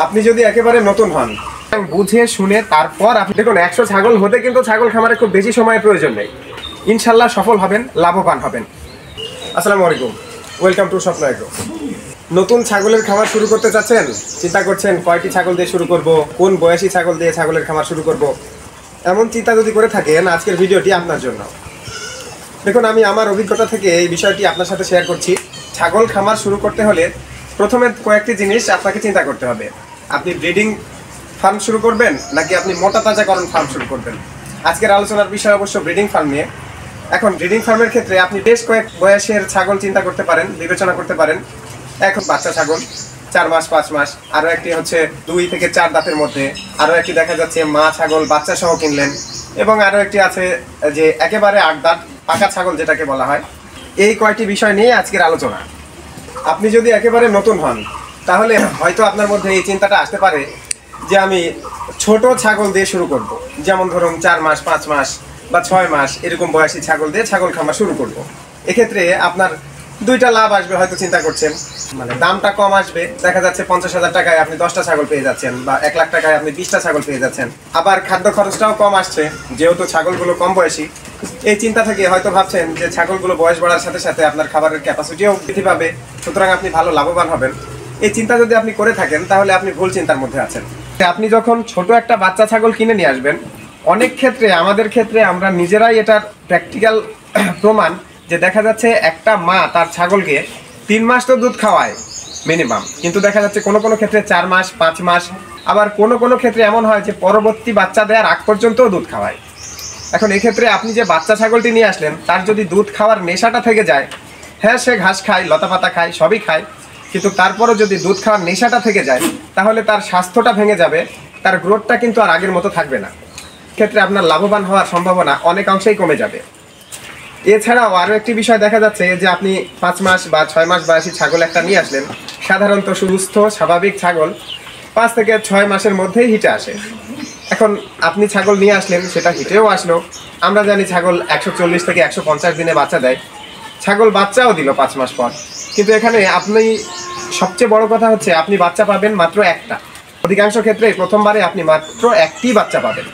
আপনি যদি একেবারে নতুন হন, বুঝে শুনে তারপর আপনি দেখুন 100 ছাগল হতে কিন্তু ছাগল খামারে খুব বেশি সময়ের প্রয়োজন নেই। ইনশাল্লাহ সফল হবেন, লাভবান হবেন। আসসালামু আলাইকুম, ওয়েলকাম টু স্বপ্ন এগ্রো। নতুন ছাগলের খামার শুরু করতে চাচ্ছেন, চিন্তা করছেন কয়টি ছাগল দিয়ে শুরু করব, কোন বয়সী ছাগল দিয়ে ছাগলের খামার শুরু করব, এমন চিন্তা যদি করে থাকেন আজকের ভিডিওটি আপনার জন্য। দেখুন, আমি আমার অভিজ্ঞতা থেকে এই বিষয়টি আপনার সাথে শেয়ার করছি। ছাগল খামার শুরু করতে হলে প্রথমে কয়েকটি জিনিস আপনাকে চিন্তা করতে হবে। আপনি ব্রিডিং ফার্ম শুরু করবেন নাকি আপনি মোটা তাজাকরণ ফার্ম শুরু করবেন। আজকের আলোচনার বিষয় অবশ্য ব্রিডিং ফার্ম নিয়ে। এখন ব্রিডিং ফার্মের ক্ষেত্রে আপনি বেশ কয়েক বয়সের ছাগল চিন্তা করতে পারেন, বিবেচনা করতে পারেন। এখন বাচ্চা ছাগল 4 মাস 5 মাস, আরও একটি হচ্ছে 2 থেকে 4 দাঁতের মধ্যে, আরও একটি দেখা যাচ্ছে মা ছাগল বাচ্চা সহ কিনলেন, এবং আরও একটি আছে যে একেবারে 8 দাঁত পাকা ছাগল যেটাকে বলা হয়। এই কয়টি বিষয় নিয়ে আজকের আলোচনা। আপনি যদি একেবারে নতুন হন তাহলে হয়তো আপনার মধ্যে এই চিন্তাটা আসতে পারে যে আমি ছোট ছাগল দিয়ে শুরু করব, যেমন ধরুন 4 মাস 5 মাস বা 6 মাস এরকম বয়সী ছাগল দিয়ে ছাগল খামার শুরু করব। এক্ষেত্রে আপনার দুইটা লাভ আসবে, হয়তো চিন্তা করছেন। মানে দামটা কম আসবে, দেখা যাচ্ছে 50,000 টাকায় আপনি 10টা ছাগল পেয়ে যাচ্ছেন, বা 1 লাখ টাকায় আপনি 20টা ছাগল পেয়ে যাচ্ছেন। আবার খাদ্য খরচটাও কম আসছে, যেহেতু ছাগলগুলো কম বয়সী। এই চিন্তা থেকে হয়তো ভাবছেন যে ছাগলগুলো বয়স বাড়ার সাথে সাথে আপনার খাবারের ক্যাপাসিটিও বৃদ্ধি পাবে, সুতরাং আপনি ভালো লাভবান হবেন। এই চিন্তা যদি আপনি করে থাকেন তাহলে আপনি ভুল চিন্তার মধ্যে আছেন। আপনি যখন ছোট একটা বাচ্চা ছাগল কিনে নিয়ে আসবেন, অনেক ক্ষেত্রে আমাদের ক্ষেত্রে আমরা নিজেরাই এটার প্র্যাকটিক্যাল প্রমাণ যে দেখা যাচ্ছে একটা মা তার ছাগলকে 3 মাস তো দুধ খাওয়ায় মিনিমাম, কিন্তু দেখা যাচ্ছে কোনো কোনো ক্ষেত্রে 4 মাস 5 মাস, আবার কোনো কোনো ক্ষেত্রে এমন হয় যে পরবর্তী বাচ্চা দেওয়ার আগ পর্যন্তও দুধ খাওয়ায়। এখন এক্ষেত্রে আপনি যে বাচ্চা ছাগলটি নিয়ে আসলেন তার যদি দুধ খাওয়ার নেশাটা থেকে যায়, হ্যাঁ সে ঘাস খায়, লতাপাতা খায়, সবই খায়, কিন্তু তারপরও যদি দুধ খাওয়ার নেশাটা থেকে যায় তাহলে তার স্বাস্থ্যটা ভেঙে যাবে, তার গ্রোথটা কিন্তু আর আগের মতো থাকবে না। ক্ষেত্রে আপনার লাভবান হওয়ার সম্ভাবনা অনেক অংশেই কমে যাবে। এছাড়াও আরও একটি বিষয় দেখা যাচ্ছে যে আপনি 5 মাস বা 6 মাস বয়সী ছাগল একটা নিয়ে আসলেন। সাধারণত সুস্থ স্বাভাবিক ছাগল 5 থেকে 6 মাসের মধ্যেই হিটে আসে। এখন আপনি ছাগল নিয়ে আসলেন, সেটা হিটেও আসলো। আমরা জানি ছাগল 140 থেকে 150 দিনে বাচ্চা দেয়, ছাগল বাচ্চাও দিল 5 মাস পর। কিন্তু এখানে আপনি সবচেয়ে বড় কথা হচ্ছে আপনি বাচ্চা পাবেন মাত্র একটা। অধিকাংশ ক্ষেত্রে প্রথমবারে আপনি মাত্র একটি বাচ্চা পাবেন।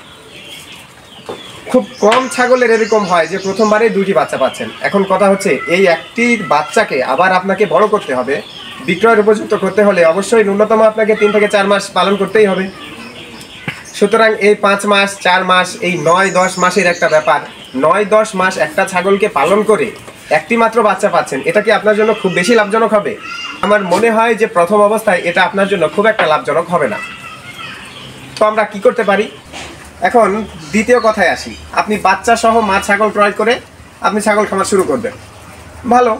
খুব কম ছাগলের এরকম হয় যে প্রথমবারে 2টি বাচ্চা পাচ্ছেন। এখন কথা হচ্ছে এই একটি বাচ্চাকে আবার আপনাকে বড় করতে হবে, বিক্রয়ের উপযুক্ত করতে হলে অবশ্যই ন্যূনতম আপনাকে 3 থেকে 4 মাস পালন করতেই হবে। সুতরাং এই 5 মাস 4 মাস, এই 9-10 মাসের একটা ব্যাপার। 9-10 মাস একটা ছাগলকে পালন করে একটি মাত্র বাচ্চা পাচ্ছেন, এটা কি আপনার জন্য খুব বেশি লাভজনক হবে? আমার মনে হয় যে প্রথম অবস্থায় এটা আপনার জন্য খুব একটা লাভজনক হবে না। তো আমরা কি করতে পারি? এখন দ্বিতীয় কথায় আসি। আপনি বাচ্চা সহ মা ছাগল ক্রয় করে আপনি ছাগল খামার শুরু করবেন, ভালো।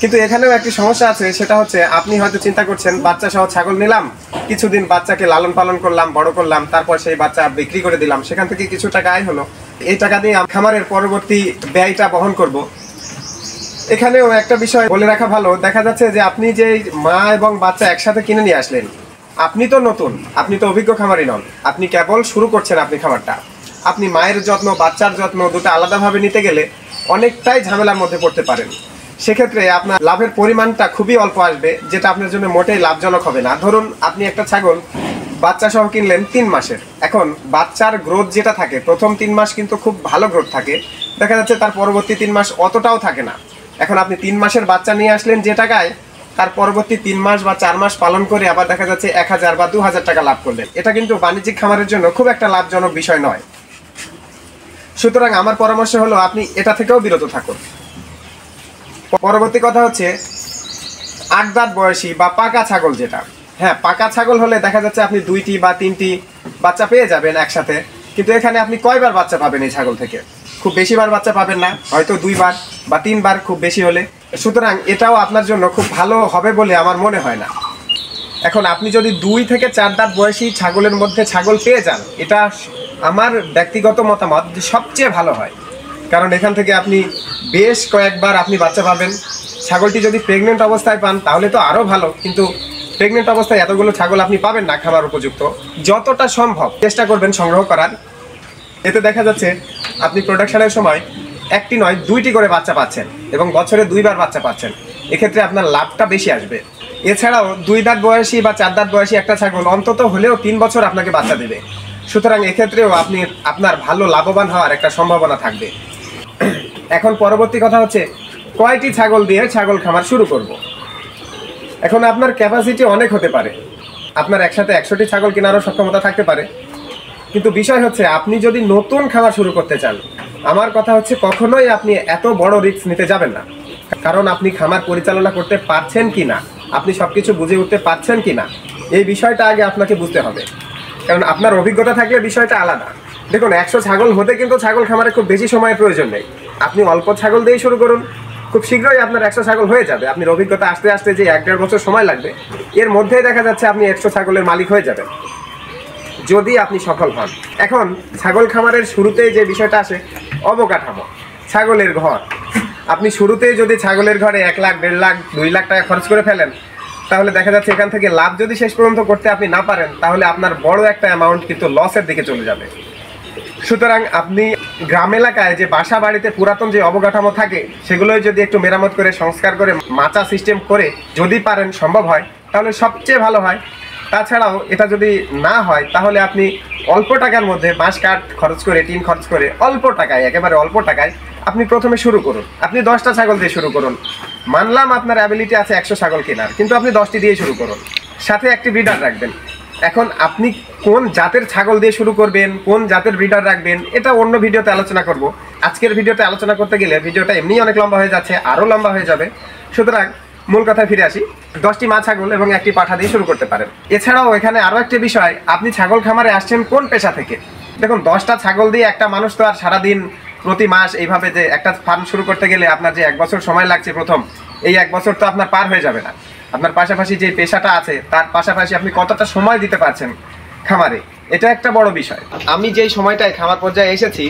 কিন্তু এখানেও একটি সমস্যা আছে, সেটা হচ্ছে আপনি হয়তো চিন্তা করছেন বাচ্চা সহ ছাগল নিলাম, কিছুদিন বাচ্চাকে লালন পালন করলাম, বড় করলাম, তারপর সেই বাচ্চা বিক্রি করে দিলাম, সেখান থেকে কিছু টাকা আয় হলো, এই টাকা দিয়ে খামারের পরবর্তী ব্যয়টা বহন করব। এখানেও একটা বিষয় বলে রাখা ভালো, দেখা যাচ্ছে যে আপনি যে মা এবং বাচ্চা একসাথে কিনে নিয়ে আসলেন, আপনি তো নতুন, আপনি তো অভিজ্ঞ খামারি নন, আপনি কেবল শুরু করছেন আপনি খামারটা। আপনি মায়ের যত্ন বাচ্চার যত্ন দুটো আলাদাভাবে নিতে গেলে অনেকটাই ঝামেলার মধ্যে পড়তে পারেন। সেক্ষেত্রে আপনার লাভের পরিমাণটা খুবই অল্প আসবে, যেটা আপনার জন্য মোটেই লাভজনক হবে না। ধরুন আপনি একটা ছাগল বাচ্চা সহ কিনলেন 3 মাসের। এখন বাচ্চার গ্রোথ যেটা থাকে প্রথম 3 মাস কিন্তু খুব ভালো গ্রোথ থাকে, দেখা যাচ্ছে তার পরবর্তী 3 মাস অতটাও থাকে না। এখন আপনি 3 মাসের বাচ্চা নিয়ে আসলেন যে টাকায়, তার পরবর্তী 3 মাস বা 4 মাস পালন করে আবার দেখা যাচ্ছে 1000 বা 2000 টাকা লাভ করলেন। এটা কিন্তু বাণিজ্যিক খামারের জন্য খুব একটা লাভজনক বিষয় নয়। সুতরাং আমার পরামর্শ হলো আপনি এটা থেকেও বিরত থাকুন। পরবর্তী কথা হচ্ছে 8 দাঁত বয়সী বা পাকা ছাগল যেটা। হ্যাঁ, পাকা ছাগল হলে দেখা যাচ্ছে আপনি 2টি বা 3টি বাচ্চা পেয়ে যাবেন একসাথে, কিন্তু এখানে আপনি কয়বার বাচ্চা পাবেন এই ছাগল থেকে? খুব বেশিবার বাচ্চা পাবেন না, হয়তো 2 বার বা 3 বার খুব বেশি হলে। সুতরাং এটাও আপনার জন্য খুব ভালো হবে বলে আমার মনে হয় না। এখন আপনি যদি 2 থেকে 4 দাঁত বয়সী ছাগলের মধ্যে ছাগল পেয়ে যান, এটা আমার ব্যক্তিগত মতামত যে সবচেয়ে ভালো হয়, কারণ এখান থেকে আপনি বেশ কয়েকবার আপনি বাচ্চা পাবেন। ছাগলটি যদি প্রেগনেন্ট অবস্থায় পান তাহলে তো আরও ভালো, কিন্তু প্রেগনেন্ট অবস্থায় এতগুলো ছাগল আপনি পাবেন না খামার উপযুক্ত। যতটা সম্ভব চেষ্টা করবেন সংগ্রহ করার। এতে দেখা যাচ্ছে আপনি প্রোডাকশনের সময় একটি নয় 2টি করে বাচ্চা পাচ্ছেন এবং বছরে 2 বার বাচ্চা পাচ্ছেন। এক্ষেত্রে আপনার লাভটা বেশি আসবে। এছাড়াও 2 দাঁত বয়সী বা 4 দাঁত বয়সী একটা ছাগল অন্তত হলেও 3 বছর আপনাকে বাচ্চা দেবে। সুতরাং এক্ষেত্রেও আপনি আপনার ভালো লাভবান হওয়ার একটা সম্ভাবনা থাকবে। এখন পরবর্তী কথা হচ্ছে কয়টি ছাগল দিয়ে ছাগল খামার শুরু করব। এখন আপনার ক্যাপাসিটি অনেক হতে পারে, আপনার একসাথে 100টি ছাগল কেনারও সক্ষমতা থাকতে পারে, কিন্তু বিষয় হচ্ছে আপনি যদি নতুন খামার শুরু করতে চান, আমার কথা হচ্ছে কখনোই আপনি এত বড় রিস্ক নিতে যাবেন না। কারণ আপনি খামার পরিচালনা করতে পারছেন কি না, আপনি সব কিছু বুঝে উঠতে পারছেন কি না, এই বিষয়টা আগে আপনাকে বুঝতে হবে। কারণ আপনার অভিজ্ঞতা থাকলে বিষয়টা আলাদা। দেখুন 100 ছাগল হতে কিন্তু ছাগল খামারে খুব বেশি সময়ের প্রয়োজন নেই। আপনি অল্প ছাগল দিয়ে শুরু করুন, খুব শীঘ্রই আপনার 100 ছাগল হয়ে যাবে। আপনার অভিজ্ঞতা আসতে আসতে যে 1-1.5 বছর সময় লাগবে, এর মধ্যেই দেখা যাচ্ছে আপনি 100 ছাগলের মালিক হয়ে যাবেন যদি আপনি সফল হন। এখন ছাগল খামারের শুরুতেই যে বিষয়টা আসে অবকাঠামো, ছাগলের ঘর। আপনি শুরুতেই যদি ছাগলের ঘরে 1 লাখ, 1.5 লাখ, 2 লাখ টাকা খরচ করে ফেলেন, তাহলে দেখা যাচ্ছে এখান থেকে লাভ যদি শেষ পর্যন্ত করতে আপনি না পারেন, তাহলে আপনার বড় একটা অ্যামাউন্ট কিন্তু লসের দিকে চলে যাবে। সুতরাং আপনি গ্রাম এলাকায় যে বাসা বাড়িতে পুরাতন যে অবকাঠামো থাকে, সেগুলোই যদি একটু মেরামত করে সংস্কার করে মাচা সিস্টেম করে যদি পারেন, সম্ভব হয়, তাহলে সবচেয়ে ভালো হয়। তাছাড়াও এটা যদি না হয়, তাহলে আপনি অল্প টাকার মধ্যে বাঁশ কাঠ খরচ করে, টিন খরচ করে, অল্প টাকায়, একেবারে অল্প টাকায় আপনি প্রথমে শুরু করুন। আপনি 10টা ছাগল দিয়ে শুরু করুন। মানলাম আপনার অ্যাবিলিটি আছে 100 ছাগল কেনার, কিন্তু আপনি 10টি দিয়ে শুরু করুন, সাথে একটি ব্রিডার রাখবেন। এখন আপনি কোন জাতের ছাগল দিয়ে শুরু করবেন, কোন জাতের ব্রিডার রাখবেন, এটা অন্য ভিডিওতে আলোচনা করব। আজকের ভিডিওতে আলোচনা করতে গেলে ভিডিওটা এমনি অনেক লম্বা হয়ে যাচ্ছে, আরও লম্বা হয়ে যাবে। সুতরাং মূল কথায় ফিরে আসি, 10টি মা ছাগল এবং একটি পাঠা দিয়ে শুরু করতে পারেন। এছাড়াও এখানে আরও একটি বিষয়, আপনি ছাগল খামারে আসছেন কোন পেশা থেকে। দেখুন 10টা ছাগল দিয়ে একটা মানুষ তো আর সারাদিন প্রতি মাস এইভাবে যে একটা ফার্ম শুরু করতে গেলে আপনার যে 1 বছর সময় লাগছে প্রথম, এই 1 বছর তো আপনার পার হয়ে যাবে না। আপনার পাশাপাশি যে পেশাটা আছে তার পাশাপাশি আপনি কতটা সময় দিতে পারছেন খামারে, এটা একটা বড় বিষয়। আমি যেই সময়টায় খামার পর্যায়ে এসেছি,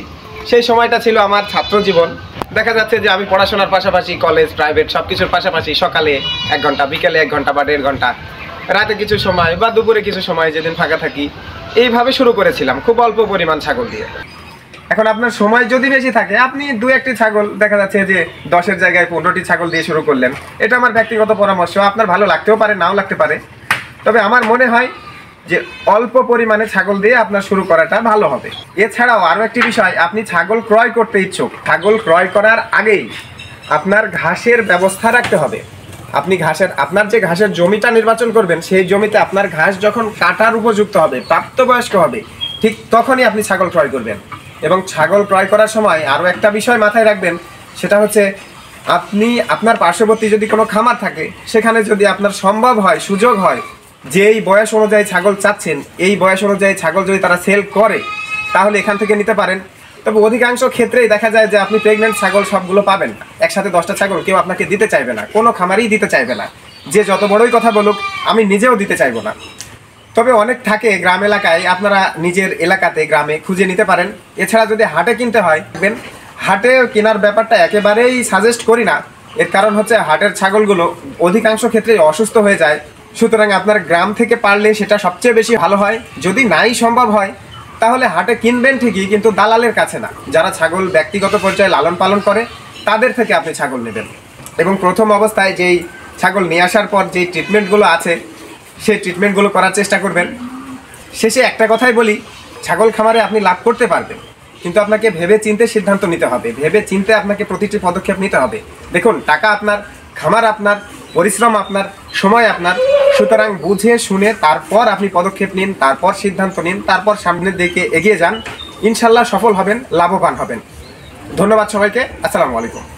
সেই সময়টা ছিল আমার ছাত্র জীবন। দেখা যাচ্ছে যে আমি পড়াশোনার পাশাপাশি কলেজ, প্রাইভেট সব কিছুর পাশাপাশি সকালে 1 ঘন্টা, বিকেলে 1 ঘন্টা বা 1.5 ঘন্টা, রাতে কিছু সময় বা দুপুরে কিছু সময় যেদিন ফাঁকা থাকি, এইভাবে শুরু করেছিলাম খুব অল্প পরিমাণ ছাগল দিয়ে। এখন আপনার সময় যদি বেশি থাকে, আপনি 2-1টি ছাগল, দেখা যাচ্ছে যে 10-এর জায়গায় 15টি ছাগল দিয়ে শুরু করলেন। এটা আমার ব্যক্তিগত পরামর্শ, আপনার ভালো লাগতেও পারে, নাও লাগতে পারে। তবে আমার মনে হয় যে অল্প পরিমাণে ছাগল দিয়ে আপনার শুরু করাটা ভালো হবে। এছাড়াও আরও একটি বিষয়, আপনি ছাগল ক্রয় করতে ইচ্ছুক, ছাগল ক্রয় করার আগেই আপনার ঘাসের ব্যবস্থা রাখতে হবে। আপনি আপনার যে ঘাসের জমিটা নির্বাচন করবেন, সেই জমিতে আপনার ঘাস যখন কাটার উপযুক্ত হবে, প্রাপ্তবয়স্ক হবে, ঠিক তখনই আপনি ছাগল ক্রয় করবেন। এবং ছাগল ক্রয় করার সময় আরও একটা বিষয় মাথায় রাখবেন, সেটা হচ্ছে আপনি আপনার পার্শ্ববর্তী যদি কোনো খামার থাকে, সেখানে যদি আপনার সম্ভব হয়, সুযোগ হয়, যেই বয়স অনুযায়ী ছাগল চাচ্ছেন, এই বয়স অনুযায়ী ছাগল যদি তারা সেল করে, তাহলে এখান থেকে নিতে পারেন। তবে অধিকাংশ ক্ষেত্রেই দেখা যায় যে আপনি প্রেগনেন্ট ছাগল সবগুলো পাবেন না। একসাথে 10টা ছাগল কেউ আপনাকে দিতে চাইবে না, কোনো খামারই দিতে চাইবে না, যে যত বড়ই কথা বলুক, আমি নিজেও দিতে চাইবো না। তবে অনেক থাকে গ্রাম এলাকায়, আপনারা নিজের এলাকাতে গ্রামে খুঁজে নিতে পারেন। এছাড়া যদি হাটে কিনতে হয়, হাটে কেনার ব্যাপারটা একেবারেই সাজেস্ট করি না। এর কারণ হচ্ছে হাটের ছাগলগুলো অধিকাংশ ক্ষেত্রেই অসুস্থ হয়ে যায়। সুতরাং আপনার গ্রাম থেকে পারলে সেটা সবচেয়ে বেশি ভালো হয়। যদি নাই সম্ভব হয়, তাহলে হাটে কিনবেন ঠিকই, কিন্তু দালালের কাছে না। যারা ছাগল ব্যক্তিগত পর্যায়ে লালন পালন করে, তাদের থেকে আপনি ছাগল নেবেন। এবং প্রথম অবস্থায় যেই ছাগল নিয়ে আসার পর যেই ট্রিটমেন্টগুলো আছে, সেই ট্রিটমেন্টগুলো করার চেষ্টা করবেন। শেষে একটা কথাই বলি, ছাগল খামারে আপনি লাভ করতে পারবেন, কিন্তু আপনাকে ভেবে চিন্তে সিদ্ধান্ত নিতে হবে, ভেবে চিন্তে আপনাকে প্রতিটি পদক্ষেপ নিতে হবে। দেখুন, টাকা আপনার, খামার আপনার, পরিশ্রম আপনার, সময় আপনার। সুতরাং বুঝে শুনে তারপর আপনি পদক্ষেপ নিন, তারপর সিদ্ধান্ত নিন, তারপর সামনের দিকে এগিয়ে যান। ইনশাল্লাহ সফল হবেন, লাভবান হবেন। ধন্যবাদ সবাইকে। আসসালামু আলাইকুম।